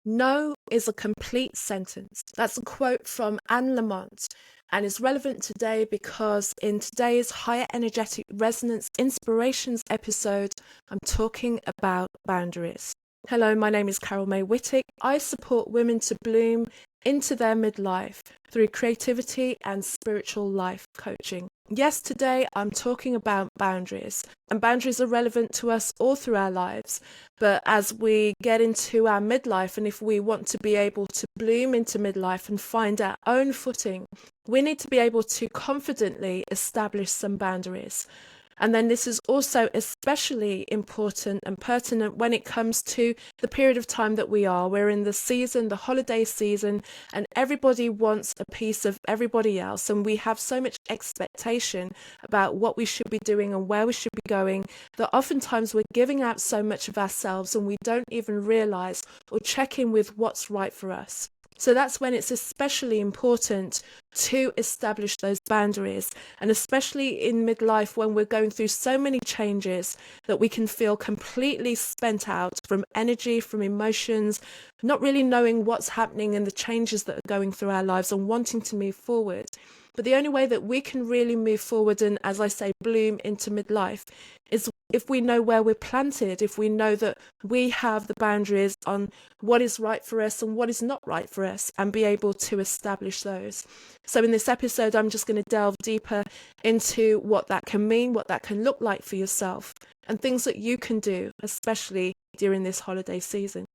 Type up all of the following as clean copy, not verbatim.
No is a complete sentence. That's a quote from Lamott and is relevant today because in today's Higher Energetic Resonance Inspirations episode, I'm talking about boundaries. Hello, my name is Carol May Whittick. I support women to bloom into their midlife through creativity and spiritual life coaching. Yes, today I'm talking about boundaries, and boundaries are relevant to us all through our lives. But as we get into our midlife, and if we want to be able to bloom into midlife and find our own footing, we need to be able to confidently establish some boundaries. And then this is also especially important and pertinent when it comes to the period of time that we are. We're in the season, the holiday season, and everybody wants a piece of everybody else. And we have so much expectation about what we should be doing and where we should be going that oftentimes we're giving out so much of ourselves and we don't even realize or check in with what's right for us. So that's when it's especially important to establish those boundaries, and especially in midlife when we're going through so many changes that we can feel completely spent out from energy, from emotions, not really knowing what's happening and the changes that are going through our lives and wanting to move forward. But the only way that we can really move forward and, as I say, bloom into midlife is if we know where we're planted, if we know that we have the boundaries on what is right for us and what is not right for us, and be able to establish those. So in this episode, I'm just going to delve deeper into what that can mean, what that can look like for yourself, and things that you can do, especially during this holiday season.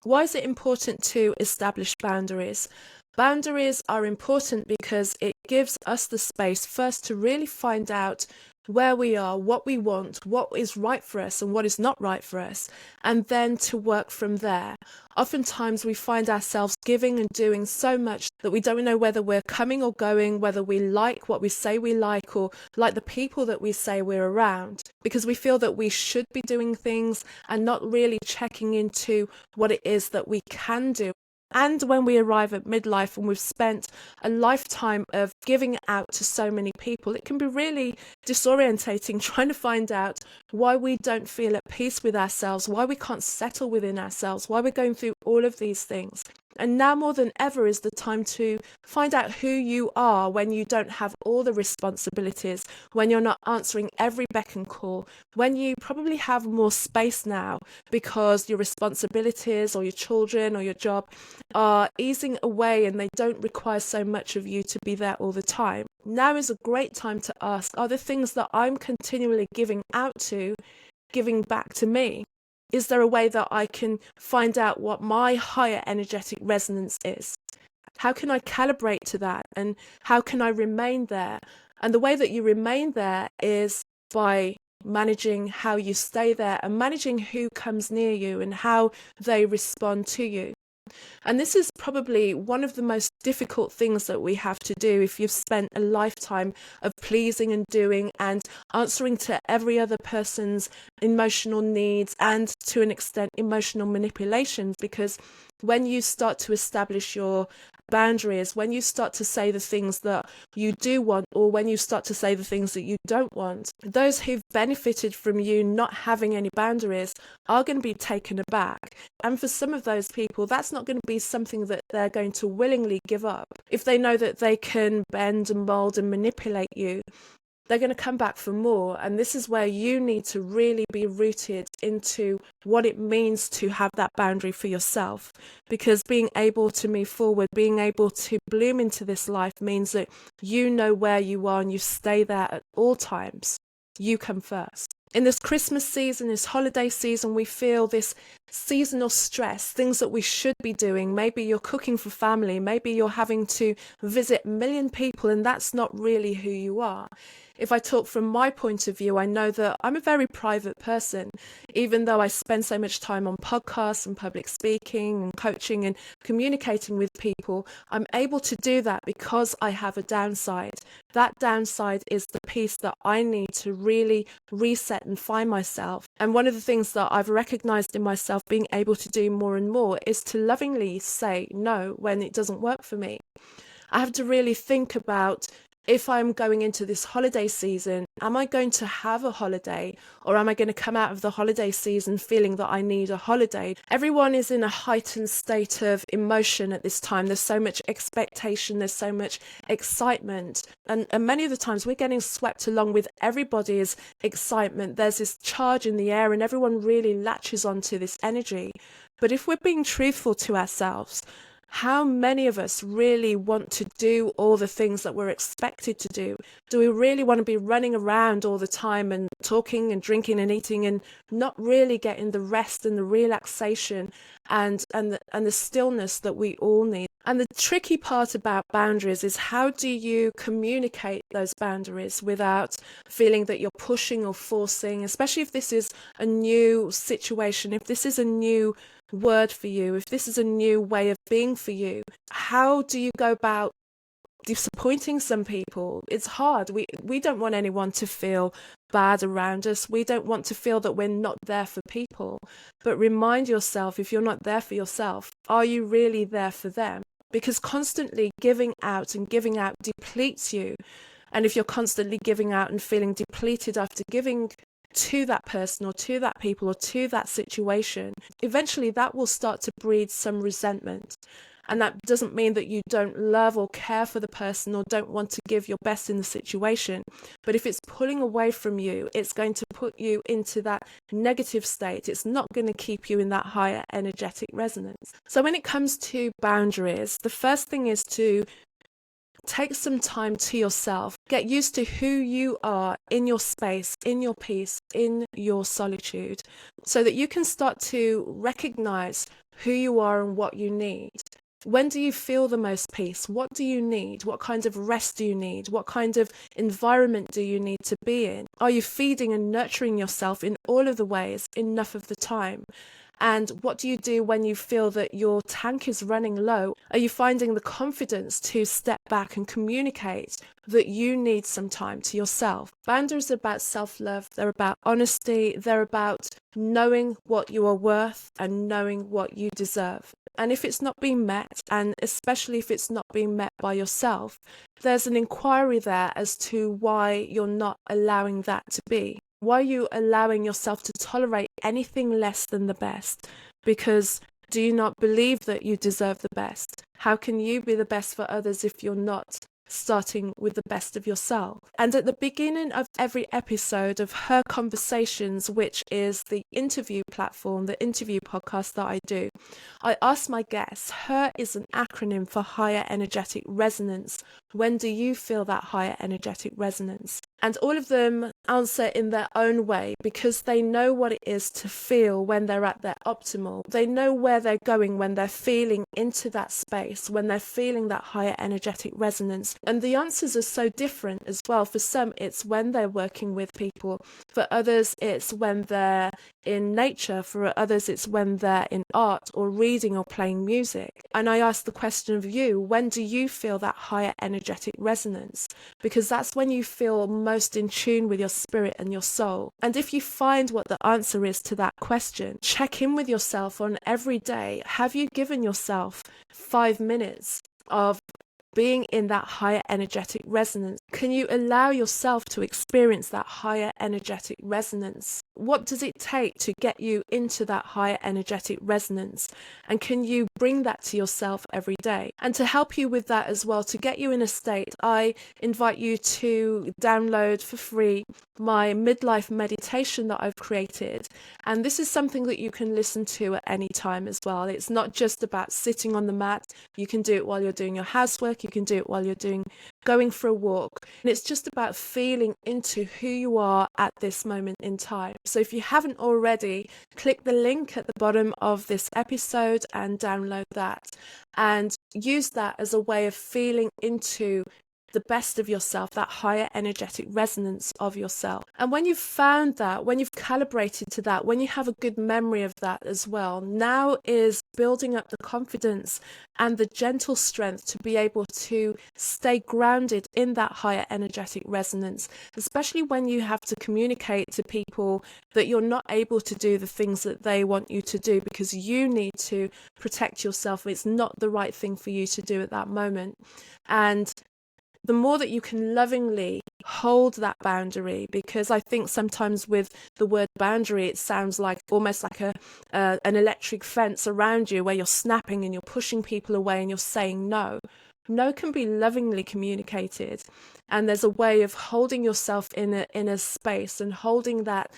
Why is it important to establish boundaries? Boundaries are important because it gives us the space first to really find out where we are, what we want, what is right for us and what is not right for us, and then to work from there. Oftentimes we find ourselves giving and doing so much that we don't know whether we're coming or going, whether we like what we say we like or like the people that we say we're around, because we feel that we should be doing things and not really checking into what it is that we can do. And when we arrive at midlife and we've spent a lifetime of giving out to so many people, it can be really disorientating trying to find out why we don't feel at peace with ourselves, why we can't settle within ourselves, why we're going through all of these things. And now more than ever is the time to find out who you are when you don't have all the responsibilities, when you're not answering every beck and call, when you probably have more space now because your responsibilities or your children or your job are easing away and they don't require so much of you to be there all the time. Now is a great time to ask, are the things that I'm continually giving out to giving back to me? Is there a way that I can find out what my higher energetic resonance is? How can I calibrate to that? And how can I remain there? And the way that you remain there is by managing how you stay there and managing who comes near you and how they respond to you. And this is probably one of the most difficult things that we have to do if you've spent a lifetime of pleasing and doing and answering to every other person's emotional needs and to an extent emotional manipulations, because when you start to establish your boundaries, when you start to say the things that you do want or when you start to say the things that you don't want, those who've benefited from you not having any boundaries are going to be taken aback. And for some of those people, that's not going to be something that they're going to willingly give up. If they know that they can bend and mold and manipulate you, they're going to come back for more. And this is where you need to really be rooted into what it means to have that boundary for yourself. Because being able to move forward, being able to bloom into this life means that you know where you are and you stay there at all times. You come first. In this Christmas season, this holiday season, we feel this seasonal stress, things that we should be doing. Maybe you're cooking for family, maybe you're having to visit a million people, and that's not really who you are. If I talk from my point of view, I know that I'm a very private person. Even though I spend so much time on podcasts and public speaking and coaching and communicating with people, I'm able to do that because I have a downside. That downside is the piece that I need to really reset and find myself. And one of the things that I've recognized in myself being able to do more and more is to lovingly say no when it doesn't work for me. I have to really think about if I'm going into this holiday season, am I going to have a holiday, or am I going to come out of the holiday season feeling that I need a holiday? Everyone is in a heightened state of emotion at this time. There's so much expectation, there's so much excitement, and many of the times we're getting swept along with everybody's excitement. There's this charge in the air and everyone really latches onto this energy. But if we're being truthful to ourselves, how many of us really want to do all the things that we're expected to do? Do we really want to be running around all the time and talking and drinking and eating and not really getting the rest and the relaxation and the stillness that we all need? And the tricky part about boundaries is, how do you communicate those boundaries without feeling that you're pushing or forcing, especially if this is a new situation, if this is a new word for you, if this is a new way of being for you? How do you go about disappointing some people? It's hard. We don't want anyone to feel bad around us. We don't want to feel that we're not there for people. But remind yourself, if you're not there for yourself, are you really there for them? Because constantly giving out depletes you. And if you're constantly giving out and feeling depleted after giving to that person or to that people or to that situation, eventually that will start to breed some resentment. And that doesn't mean that you don't love or care for the person or don't want to give your best in the situation. But if it's pulling away from you, it's going to put you into that negative state. It's not going to keep you in that higher energetic resonance. So when it comes to boundaries, the first thing is to take some time to yourself. Get used to who you are in your space, in your peace, in your solitude, so that you can start to recognize who you are and what you need. When do you feel the most peace? What do you need? What kind of rest do you need? What kind of environment do you need to be in? Are you feeding and nurturing yourself in all of the ways enough of the time? And what do you do when you feel that your tank is running low? Are you finding the confidence to step back and communicate that you need some time to yourself? Boundaries are about self-love. They're about honesty. They're about knowing what you are worth and knowing what you deserve. And if it's not being met, and especially if it's not being met by yourself, there's an inquiry there as to why you're not allowing that to be. Why are you allowing yourself to tolerate anything less than the best? Because do you not believe that you deserve the best? How can you be the best for others if you're not starting with the best of yourself? And at the beginning of every episode of Her Conversations, which is the interview platform, the interview podcast that I do, I ask my guests, HER is an acronym for higher energetic resonance. When do you feel that higher energetic resonance? And all of them answer in their own way, because they know what it is to feel when they're at their optimal. They know where they're going when they're feeling into that space, when they're feeling that higher energetic resonance. And the answers are so different as well. For some, it's when they're working with people. For others, it's when they're in nature. For others, it's when they're in art or reading or playing music. And I ask the question of you, when do you feel that higher energetic resonance? Because that's when you feel most in tune with your spirit and your soul. And if you find what the answer is to that question, check in with yourself on every day. Have you given yourself 5 minutes of being in that higher energetic resonance? Can you allow yourself to experience that higher energetic resonance? What does it take to get you into that higher energetic resonance? And can you bring that to yourself every day? And to help you with that as well, to get you in a state, I invite you to download for free my midlife meditation that I've created. And this is something that you can listen to at any time as well. It's not just about sitting on the mat. You can do it while you're doing your housework. You can do it while you're going for a walk. And it's just about feeling into who you are at this moment in time. So if you haven't already, click the link at the bottom of this episode and download that, and use that as a way of feeling into the best of yourself, that higher energetic resonance of yourself. And when you've found that, when you've calibrated to that, when you have a good memory of that as well, now is building up the confidence and the gentle strength to be able to stay grounded in that higher energetic resonance, especially when you have to communicate to people that you're not able to do the things that they want you to do because you need to protect yourself. It's not the right thing for you to do at that moment. And the more that you can lovingly hold that boundary, because I think sometimes with the word boundary, it sounds like almost like an electric fence around you where you're snapping and you're pushing people away and you're saying no. No can be lovingly communicated, and there's a way of holding yourself in a space and holding that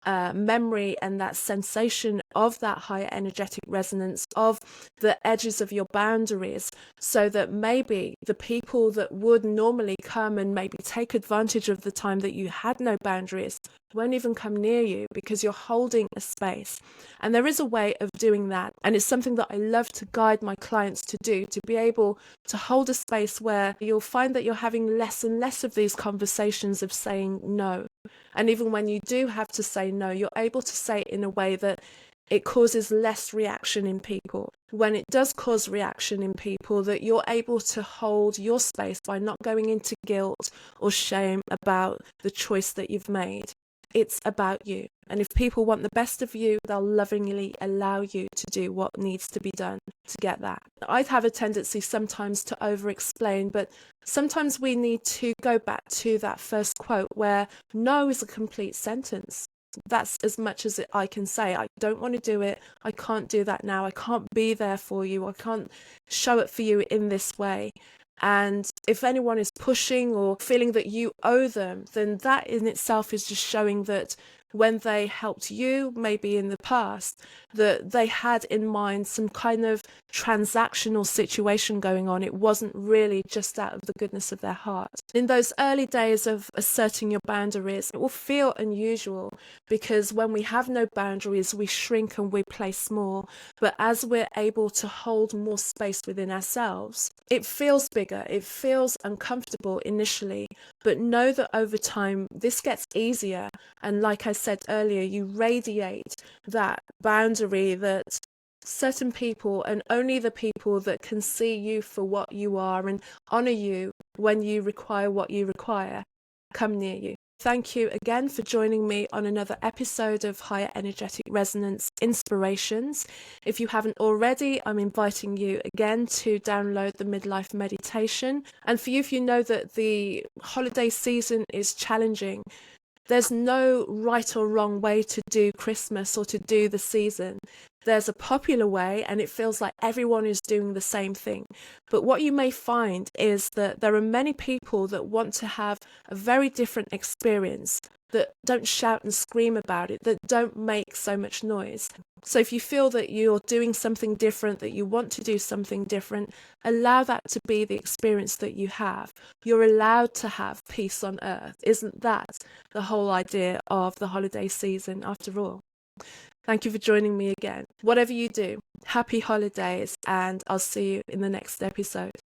memory and that sensation of that higher energetic resonance of the edges of your boundaries, so that maybe the people that would normally come and maybe take advantage of the time that you had no boundaries won't even come near you, because you're holding a space. And there is a way of doing that, and it's something that I love to guide my clients to do, to be able to hold a space where you'll find that you're having less and less of these conversations of saying no. And even when you do have to say no, you're able to say it in a way that it causes less reaction in people. When it does cause reaction in people, that you're able to hold your space by not going into guilt or shame about the choice that you've made. It's about you. And if people want the best of you, they'll lovingly allow you to do what needs to be done to get that. I have a tendency sometimes to over-explain, but sometimes we need to go back to that first quote where no is a complete sentence. That's as much as I can say. I don't want to do it. I can't do that now. I can't be there for you. I can't show it for you in this way. And if anyone is pushing or feeling that you owe them, then that in itself is just showing that when they helped you, maybe in the past, that they had in mind some kind of transactional situation going on. It wasn't really just out of the goodness of their heart. In those early days of asserting your boundaries, it will feel unusual, because when we have no boundaries, we shrink and we play small. But as we're able to hold more space within ourselves, it feels bigger, it feels uncomfortable initially, but know that over time, this gets easier. And like I said earlier, you radiate that boundary that certain people, and only the people that can see you for what you are and honor you when you require what you require, come near you. Thank you again for joining me on another episode of Higher Energetic Resonance Inspirations. If you haven't already, I'm inviting you again to download the Midlife Meditation. And for you, if you know that the holiday season is challenging, there's no right or wrong way to do Christmas or to do the season. There's a popular way, and it feels like everyone is doing the same thing. But what you may find is that there are many people that want to have a very different experience, that don't shout and scream about it, that don't make so much noise. So if you feel that you're doing something different, that you want to do something different, allow that to be the experience that you have. You're allowed to have peace on earth. Isn't that the whole idea of the holiday season after all? Thank you for joining me again. Whatever you do, happy holidays, and I'll see you in the next episode.